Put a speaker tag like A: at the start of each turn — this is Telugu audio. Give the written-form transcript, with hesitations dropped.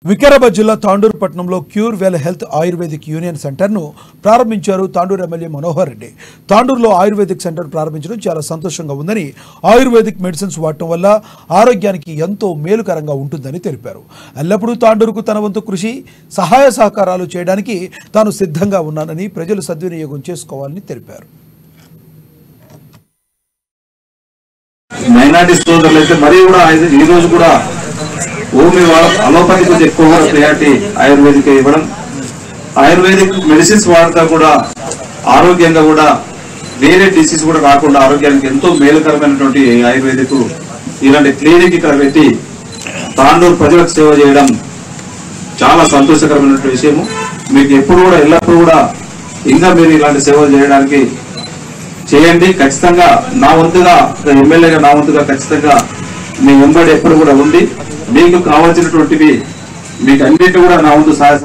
A: వికారాబాద్ జిల్లా తాండూరు పట్టణంలో cure well health ayurvedic union సెంటర్ను ప్రారంభించారు తాండూరు ఎమ్మెల్యే మనోహర్ రెడ్డి. తాండూరులో ఆయుర్వేదిక్ సెంటర్ ప్రారంభించడం చాలా సంతోషంగా ఉందని, ఆయుర్వేదిక్ మెడిసిన్స్ వాడటం వల్ల ఆరోగ్యానికి ఎంతో మేలుకరంగా ఉంటుందని తెలిపారు. ఎల్లప్పుడూ తాండూరుకు తన వంతు కృషి, సహాయ సహకారాలు చేయడానికి తాను సిద్ధంగా ఉన్నానని, ప్రజలు సద్వినియోగం చేసుకోవాలని తెలిపారు.
B: మైనారిటీ సోదరులు అయితే మరీ కూడా ఈ రోజు కూడా ఓన్లీ అలోపతి కొంచెం ఎక్కువగా ప్రయారిటీ ఆయుర్వేదిక్ ఇవ్వడం, ఆయుర్వేదిక్ మెడిసిన్స్ వాడతా కూడా ఆరోగ్యంగా కూడా వేరే డిసీజ్ కూడా రాకుండా ఆరోగ్యానికి ఎంతో మేలుకరమైనటువంటి ఆయుర్వేదిక్ ఇలాంటి క్లినిక్ ఇక్కడ పెట్టి తాండూరు ప్రజలకు సేవ చేయడం చాలా సంతోషకరమైనటువంటి విషయము. మీకు ఎప్పుడు కూడా ఎల్లప్పుడూ కూడా ఇంకా మీరు ఇలాంటి సేవలు చేయడానికి చేయండి. ఖచ్చితంగా నా వంతుగా ఎమ్మెల్యేగా నా వంతుగా ఖచ్చితంగా మీ వెంబడి ఎప్పుడు కూడా ఉండి మీకు కావాల్సినటువంటివి మీకు అన్నిటి కూడా నా వంతు సహాయ